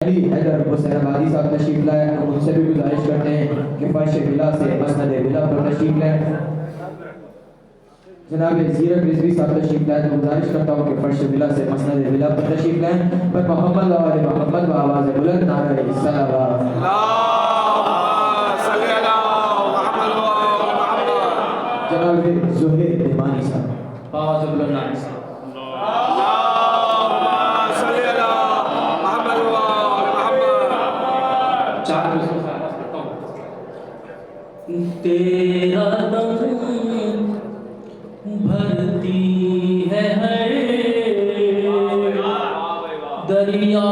अली हैदर हुसैन आबादी साहब तशरीफ लाए, हम उनसे भी गुजारिश करते हैं कि फर्श बिला से मसनद बिला पर तशरीफ लाए। जनाब ज़ीरक रिजवी साहब तशरीफ लाए, तो गुजारिश करता हूँ कि फर्श बिला से मसनद बिला पर तशरीफ लाए। पर मोहम्मद व आले मोहम्मद व आवाज़ बुलंद नारे सलावत। जनाब ज़ुहैर निमानी साहब आवाज़ बुलंद नारे सलावत। तेरा दम भरती है हर दरिया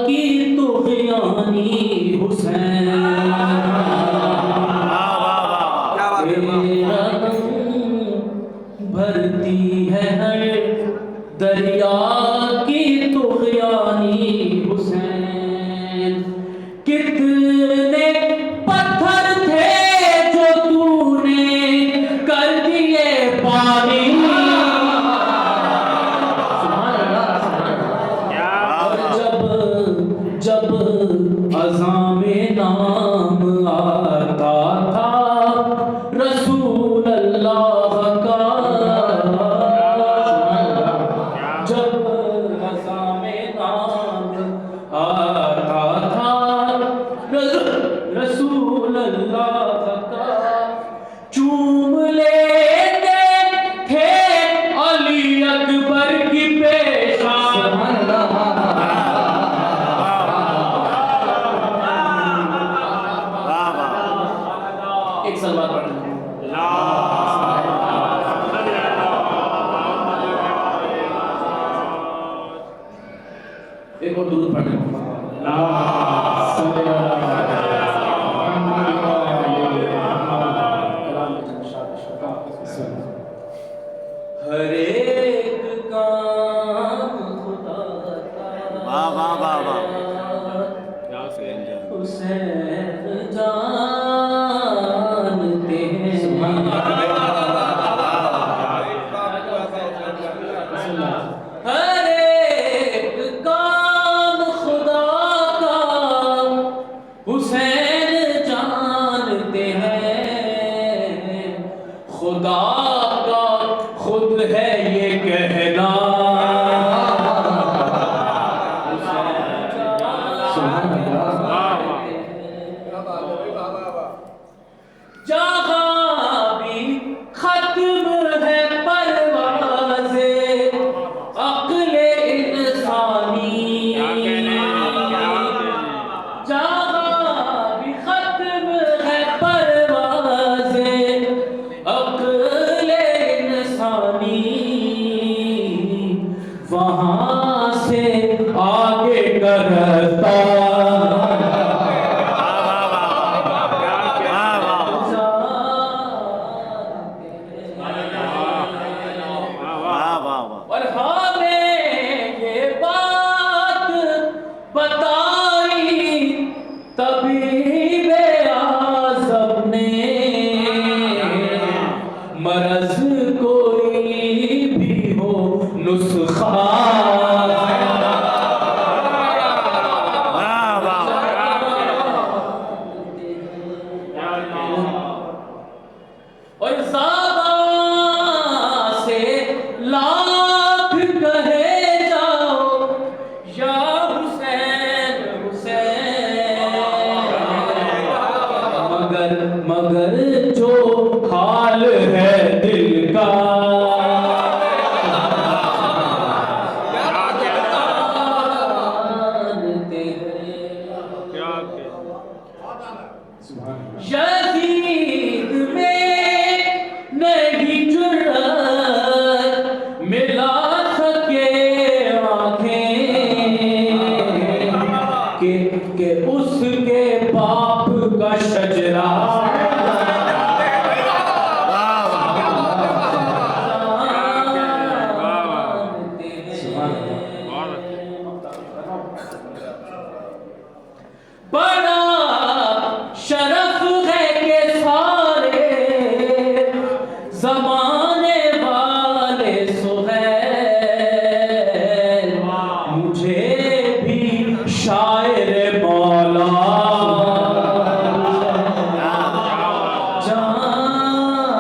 की तुग़यानी हुसैन। तेरा दम भरती है हर दरिया की तुग़यानी हुसैन। कितने पत्थर थे जो तूने कर दिए पानी। और जब अज़ां में नाम आता था रसूल अल्लाह का, जब अज़ां में नाम आता था रसूल अल्लाह का, चूम लेते थे अली अकबर की पेशान। एक सलवात पढ़ना एक और दुरूद पढ़ना। हर एक काम खुदा हुसैन जानते हैं। हर एक काम खुदा का हुसैन जानते हैं। खुदा का खुद है ये कहना, जहाँ भी खत्म है परवाज़े अक़्ल इंसानी। जहाँ भी खत्म है परवाज़े अक़्ल इंसानी, वहाँ से आगे का रास्ता और हमें ये बात बताई तबीब आज़म ने, मरज़ कोई भी हो नुस्खा और ज़बान से लाख कहे जाओ या हुसैन हुसैन, मगर जो हाल है दिल का यज़ीद में नहीं जुर्रत मिला सके आँखें कि उसके बाप का शजरा बड़ा शरफ है के सारे ज़माने वाले सुहैल मुझे भी शायर मौला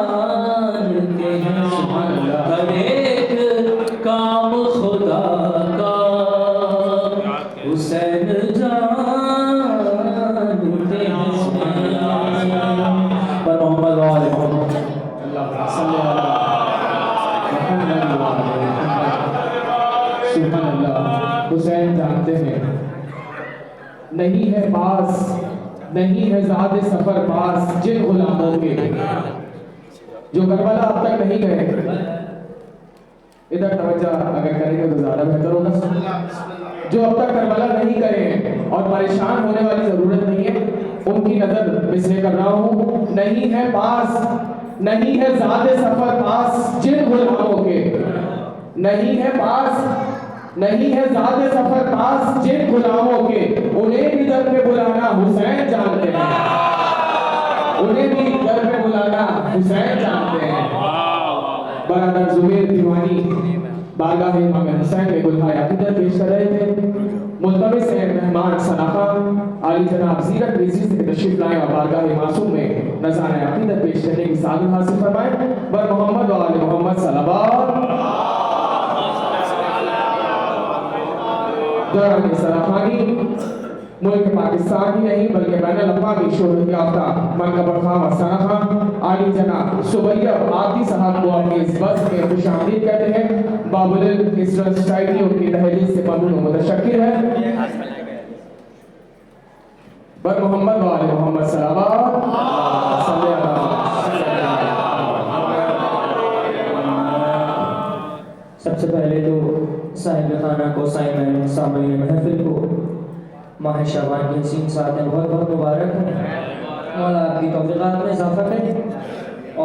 जानते हैं हर एक काम खुदा का हुसैन जानते हैं पर मोहम्मद वाले मोहम्मद सुभान अल्लाह। हुसैन जानते हैं नहीं है पास, नहीं है ज़ाद सफर पास जिन गुलामों के जो करबला अब तक नहीं गए। इधर तवज्जो अगर करेंगे तो ज्यादा बेहतर होगा। जो अब तक करबला नहीं गए और परेशान होने वाली जरूरत नहीं है, उनकी नजर इसलिए कर रहा हूँ। नहीं है पास, नहीं है ज़ाद सफर पास जिन गुलामों के, नहीं है पास, नहीं है ज़ाद सफर पास जिन गुलामों के, उन्हें भी दर पे बुलाना हुसैन जानते हैं, उन्हें भी दर पे बुलाना हुसैन जानते हैं। बरादर जुबैर दीवानी बारगाह इमाम हुसैन में गुलहार अकीदत पेश कर रहे थे। मुल्तमिस हैं मेहमान सनाखा आली जनाब ज़ीरत रिज़वी से तशरीफ लाएं और बारगाह मासूम में नज़ारे अकीदत पेश करने की सादत हासिल फरमाएं। बर मोहम्मद व आले मोहम्मद सल्लल्लाहु दौरान सलाखानी मुल्क पाकिस्तान ही नहीं बल्कि बैनुल अक़वामी शोहरत याफ्ता मनक़ब ख़ाम सनाखा आली जनाब सुबैया आदि साहब को अपनी इस बस में खुशामदीद कहते हैं। बाबुल इस्लाम सोसाइटी उनकी तहरीर से ममनून मुतशक्किर है। बर मोहम्मद व आले मोहम्मद सल्लल्लाहु सबसे पहले तो साहिब खाना को साइमन सामने महफिल को माह शाबान की हसीन साथ में बहुत बहुत मुबारक है। मौला आपकी तौफ़ीक़ात में इजाफ़ा करे।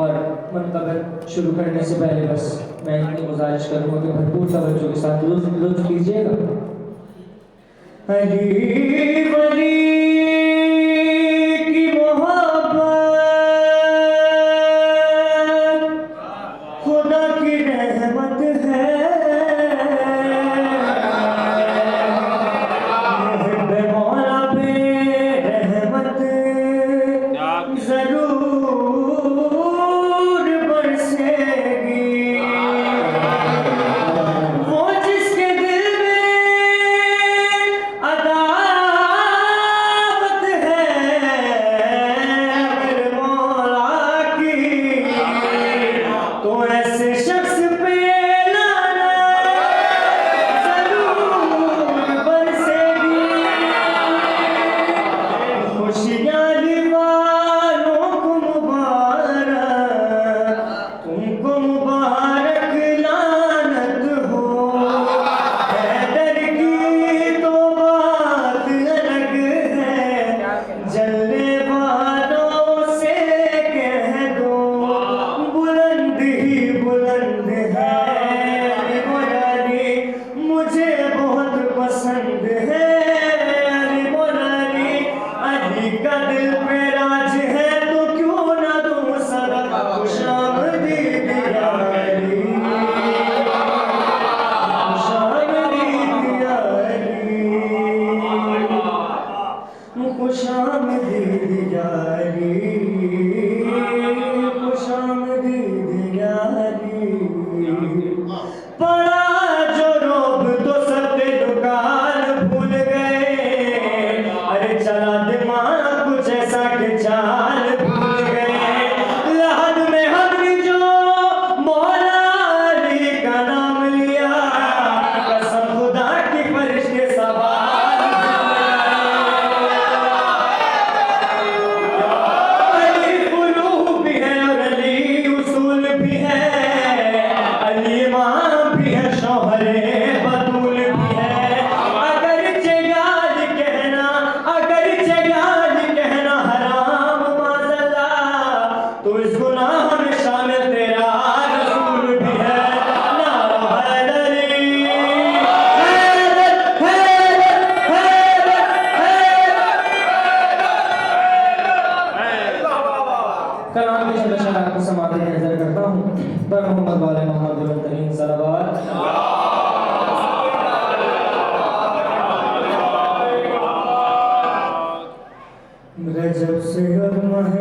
और मनक़बर शुरू करने से पहले बस मैं इतनी गुजारिश करूँगा कि भरपूर तवज्जो के साथ लुत्फ़ कीजिएगा। अली वली की मोहब्बत खुदा की रहमत है।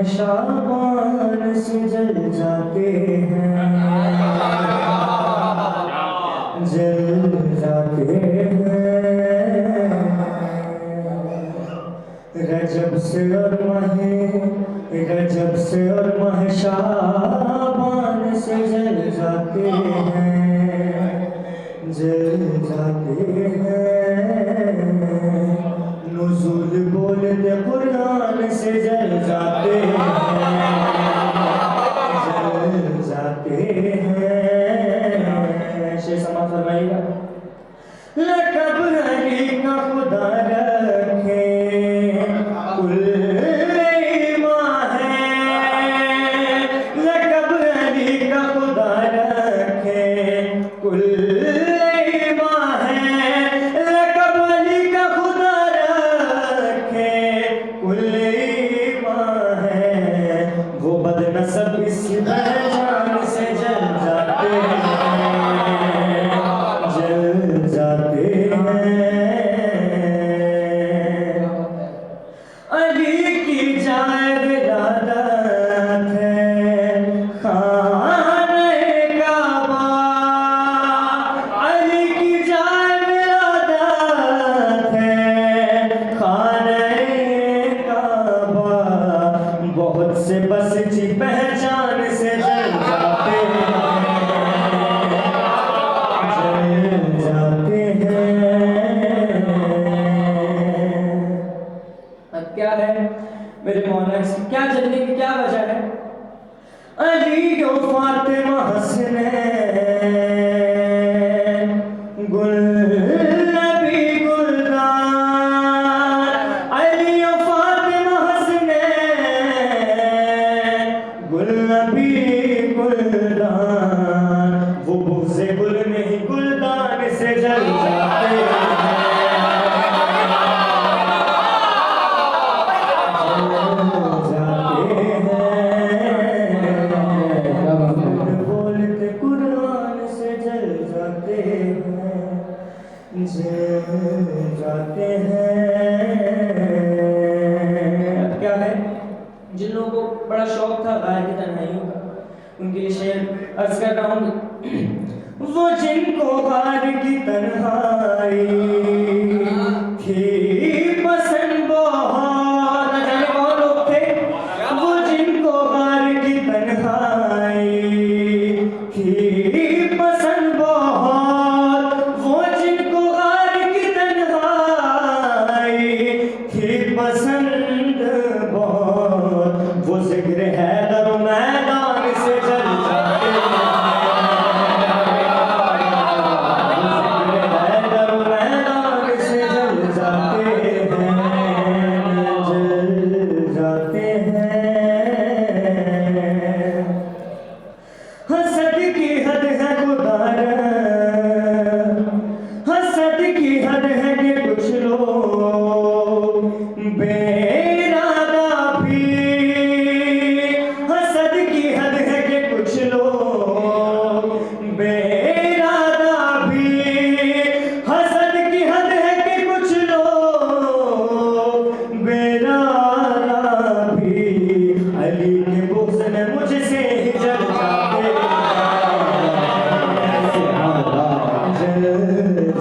शाबान से जल जाते हैं, जल जाते हैं। रजब से और माह शाबान से जल जाते हैं, जल जाते हैं। नुज़ूल बोलते कुरान से जल जाते हैं, जल जाते हैं। शेर समाप्त फरमाइएगा। लक़ब अली का खुदा रखे कुल ईमां है, लक़ब अली का खुदा रखे कुल ईमां है, लक़ब अली का खुदा रखे कुल ईमां है। वो बदनसब इस पहचान से जल जाते हैं, जल जाते हैं। अली की जाए विलादत है खाने काबा, अली की जाए विलादत है खाने काबा। बहुत से बस जी पहचान से जल जाते हैं, जल जाते हैं। अब क्या है मेरे मौला, क्या जलने की क्या वजह है? अली ओ फातिमा हसनैन गुल नबी गुलदार, अली ओ फातिमा हसनैन गुल नबी गुलदार। वो बुग़्ज़े गुल नहीं गुलदान से जल जाते हैं, बोलते कुरान से जल जाते हैं, जल जाते हैं। अब क्या है, जिन लोगों को बड़ा शौक था गाय की तन्हाइयों का, उनके लिए शेर अर्ज कर रहा हूँ। वो जिनको गाय की तन्हाई थी पसंद बहुत, न जाने कौन लोग थे वो जिनको गाय की तन्हाई थी पसंद बहुत, वो जिनको गाय की तन्हाई थी पसंद बहुत। वो जिक्र है दर मैदान से जल जाते हैं, जिक्र है दर मैदान से जल जाते हैं, जल जाते हैं। हसद की हद है खुदार, हसद की हद है कि कुछ लोग बेइरादा भी, हसद की हद है कि कुछ लोग बेइरादा भी, हसद की हद है कि कुछ लोग बेइरादा भी। अली के बुग़्ज़ में मुझसे ही जल जाते हैं, जल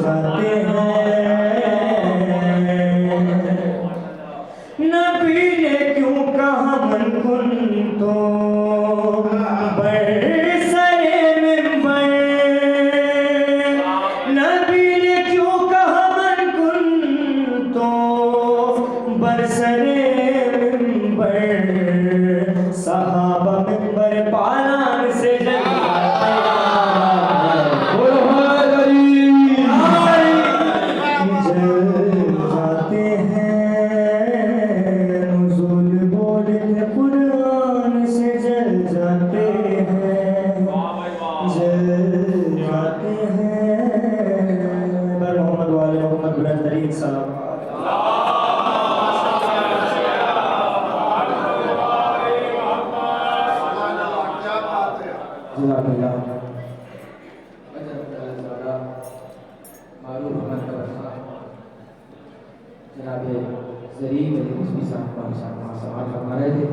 जाते हैं। नबी ने क्यों कहा मन कुन तो बरसरे मिंबर, नबी ने क्यों कहा मन कुन तो बरसरे मिंबर। सहाबा मिंबर पालान से जल जाते जल जाते हैं। नुज़ूल बोलते कुरान से जल जाते हैं, जल जाते हैं। बर मोहम्मद वाले मोहम्मद बुलंद तरीन साहब। जनाब ज़रीब अली रिज़वी साहब हमारे साथ वहाँ सवाल फरमा रहे थे।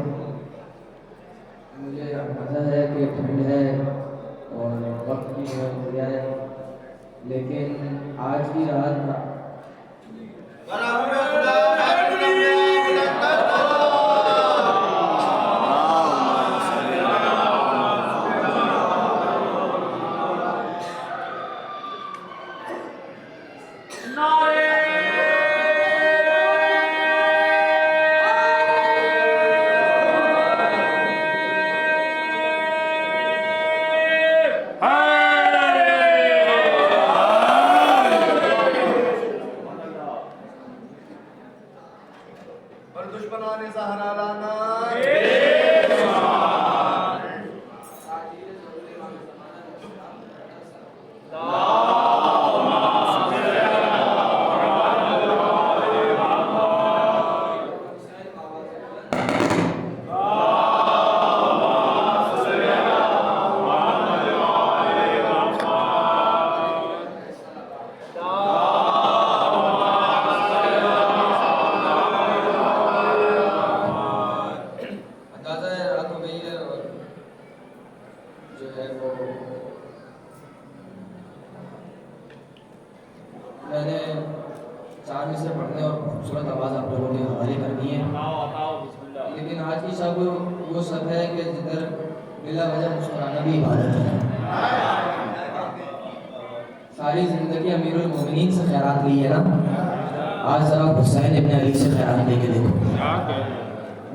मुझे पता है कि ठंड है और वक्त भी हो गया है, लेकिन आज की रात और दुश्मनाने सहारा लाना अंदाज़ा है रात हो गई है और जो है वो मैंने 4 मिसरे पढ़ने और खूबसूरत आवाज़ आप लोगों के हवाले कर दी है, लेकिन आज की शब वो सब है कि जिधर बिला वजह मुस्कुराना भी इबादत है। सारी ज़िंदगी अमीरुल मोमिनीन से खैरात ली है ना, आज ज़रा हुसैन इब्न अली से खैरात लेके देखो।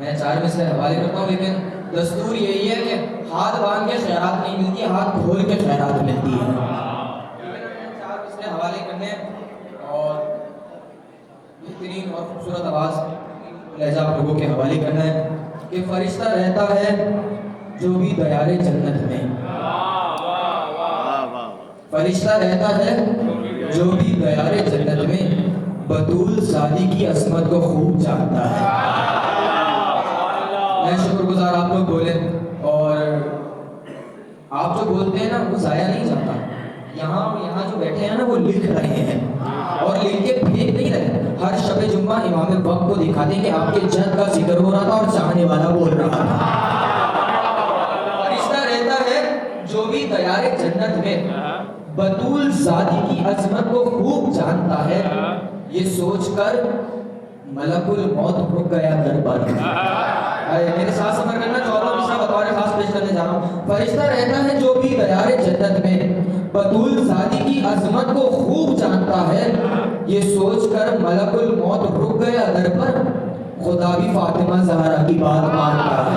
मैं 4 में से हवाले करता हूँ, लेकिन दस्तूर यही है कि हाथ बांध के खैरात नहीं मिलती, हाथ खोल के खैरात मिलती है। लेकिन मैं 4 में से हवाले करने और बेहतरीन और खूबसूरत आवाज़ लहजा आप लोगों के हवाले करना है कि फरिश्ता रहता है जो भी दयारे जन्नत में, फरिश्ता रहता है जो भी दयारे जन्नत में, बतूल ज़ादी की असमत को खूब जानता है। मैं शुक्रगुजार आप लोग बोले, और आप जो बोलते हैं ना वो ज़ाया नहीं जाता। यहाँ जो बैठे हैं ना वो लिख रहे हैं और लिख के फेंक नहीं रहे। हर शब जुम्मा इमाम वक्त को दिखाते हैं कि आपके जद का जिक्र हो रहा था और चाहने वाला बोल रहा था। फरिश्ता रहता है जो भी दयारे जन्नत में, बतूल ज़ादी की अजमत को खूब जानता है, ये सोचकर मलकुल मौत रुक गया दर पर। मेरे साथ सफर करना, 14 मिसरा बतौर खास पेश करने जा रहा हूँ। फरिश्ता रहता है जो भी दयारे जन्नत में, बतूल ज़ादी की अजमत को खूब जानता है, ये सोचकर मलकुल मौत रुक गया दर पर, खुदा भी फातिमा ज़हरा की बात मानता है।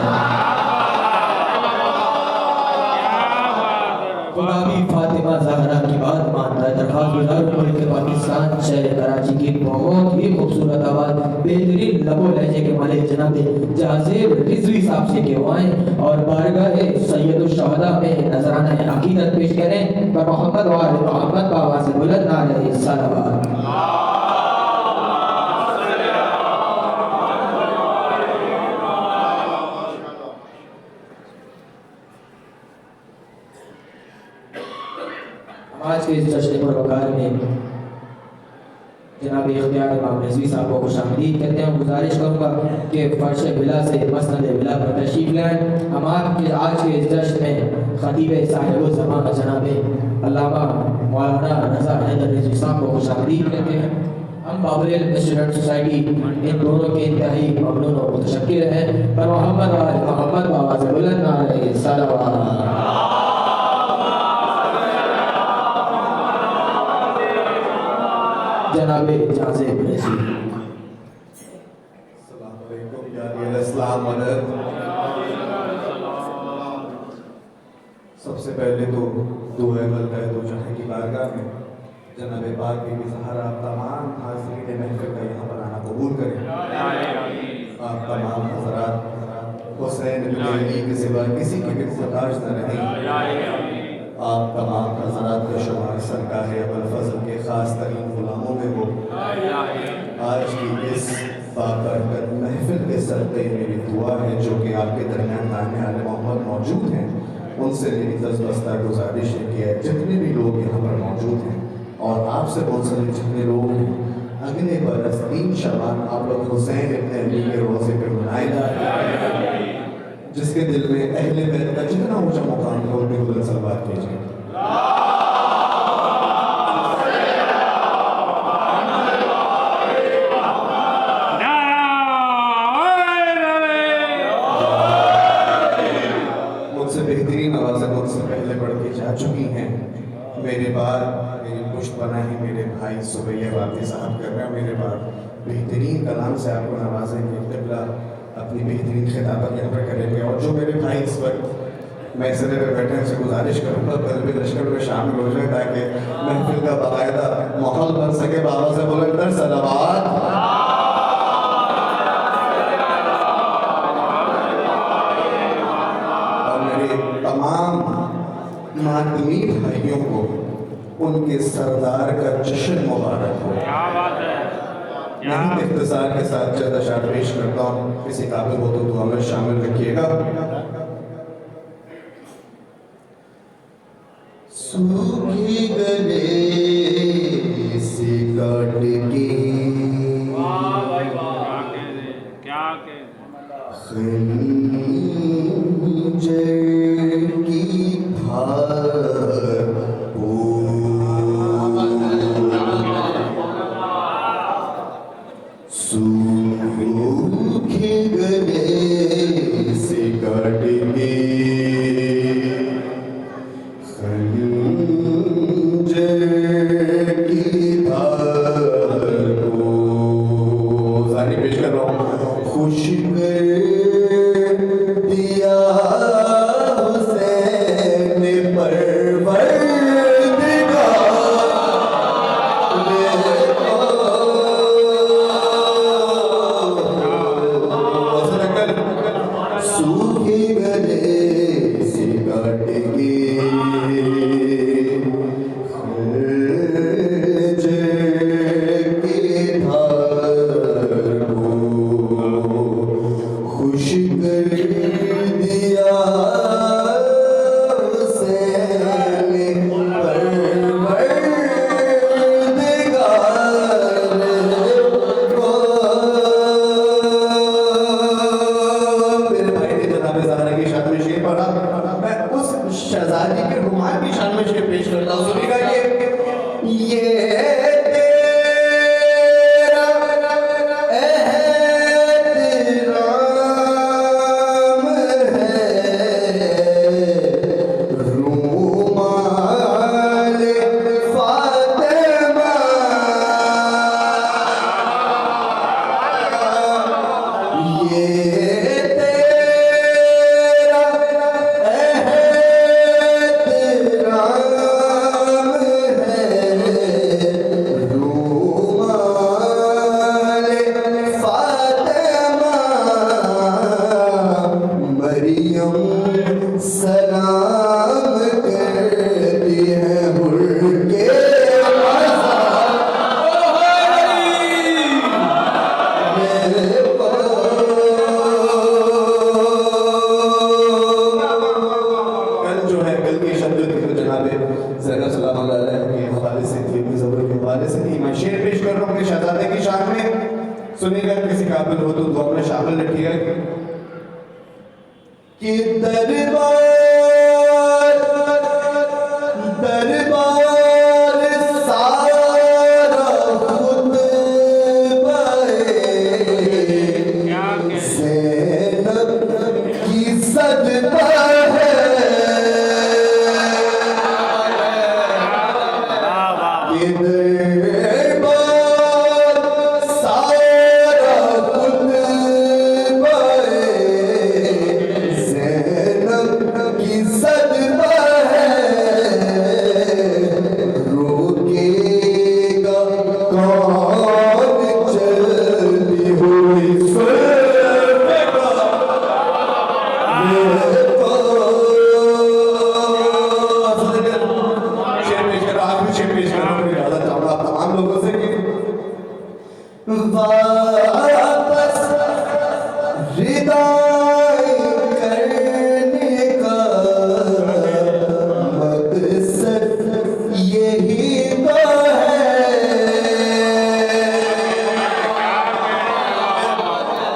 खुदा भी फातिमा ज़हरा की बात मानता है। दरख्वास्त गुजार मुल्क पाकिस्तान शहर कराची की बहुत ही खूबसूरत आवाज़ बेहतरीन लबो लहजे के मालिक जनाब जाज़िब रिजवी साहब से कहवाएं और बारगाह सैयदुश शुहदा में नजराना अकीदत पेश करें। मोहम्मद वाले मोहम्मद का आवाज़ बुलंद नारे सलावत। आज के इस जश्न पर वकार में जनाब इख्तियार इमाम रिजवी साहब को खुशामदीद कहते हैं। गुजारिश करूँगा कि फर्श बिला से मसनद बिला पर तशरीफ लाएं। हम आपके आज के इस जश्न में खतीब साहिब ज़माना जनाब अल्लामा मौलाना रज़ा हैदर रिजवी साहब को खुशामदीद कहते हैं। हम बाबुल स्टूडेंट सोसाइटी इन दोनों के इंतहाई ममनून और मुतशक्किर हैं। पर मोहम्मद बाबा से बुलंद नारे सलावत। जनाबे जाज़िब रिजवी। अस्सलाम वालेकुम या इस्लाम मदद। सबसे पहले तो दुआ मलका दो जहां की बारगाह में जनाब पाक बीबी ज़हरा आप तमाम हाज़रीन महफ़िल का यहाँ पर आना कबूल करें। आप तमाम हज़रात हुसैन इब्न अली के सिवा किसी की भी सताश न रहें। आप तमाम हज़रात का शुमार सरकार अबुल फज़ल के ख़ास तरीन ग़ुलामों में हो। आज की इस बाबरकत महफ़िल के सदक़े मेरी दुआ है जो कि आपके दरमियान नामे आले मोहम्मद मौजूद हैं, उनसे मेरी दस्तबस्ता गुजारिश है कि जितने भी लोग यहाँ पर मौजूद हैं और आपसे मुंसलिक जितने लोग हैं, अगले बरस 3 शबान आप लोग हुसैन इब्न अली के रोज़े पे मनाएगा। जिसके दिल में अहले बैत का जितना ऊंचा मुकाम था उनकी बुलंद सलवात कीजिए। मुझसे बेहतरीन आवाज़ें मुझसे पहले बढ़ के जा चुकी हैं। मेरे बाद मेरी पुष्ट पनाही मेरे भाई सुबैया वापी साहब कर रहे हैं। मेरे बाद बेहतरीन कलाम से आपको नवाजेंगे। क़िबला अपनी बेहतरीन खिताबत यहाँ पर करेंगे। और जो मेरे भाई इस वक्त मैसरे पे बैठे हैं उनसे गुजारिश करूँगा कल्बे लश्कर में शामिल हो जाए ताकि महफिल का बाकायदा माहौल बन सके। बाबा से बुलंदर सलावत। और मेरे तमाम मातमी भाइयों को उनके सरदार का जश्न मुबारक हो। मैं इख्तिसार के साथ चंद अशार पेश करता हूँ। किसी काबिल हो तो दुआ में शामिल रखिएगा। सूखी गले से काट के खंजर की धार सूखे गले से काट के खंजर की धार को सारी पेश कर रहा हूँ। खुश कर दिया हुसैन सूखे गले से काट के खुश कर दिया शहजादी के रुमाल की शान में शेर पेश करता हूँ। सुनिएगा ये तेरा एहतराम है रुमाल फातिमा ये सलाम करती है उनके कल जो है कल की शब्द जनाबे ज़ैनब सलाम अलैहा के हवाले से थी, अपनी ज़बर के हवाले से थी। मैं शेर पेश कर रहा हूँ अपने शहजादे की शान में। सुनिएगा, किसी काबिल हो तो दुआ में शामिल रखिएगा कि दरबार सारा खुद ज़ैनब की सजदा है कि दरबार सारा खुद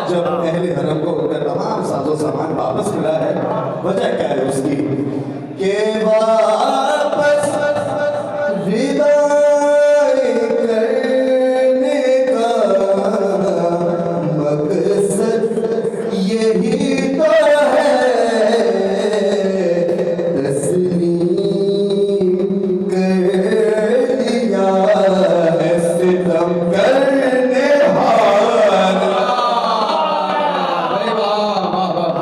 जब अहले हरम को उनका तमाम साजो सामान वापस मिला है, वजह क्या है उसकी के वापस विदाई करने का मकसद यही तो है, तस्लीम कर दिया है सितम करने वाला। अरे वाह वाह वाह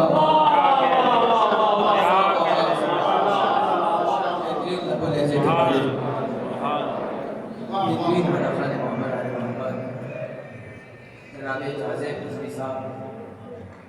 जनाब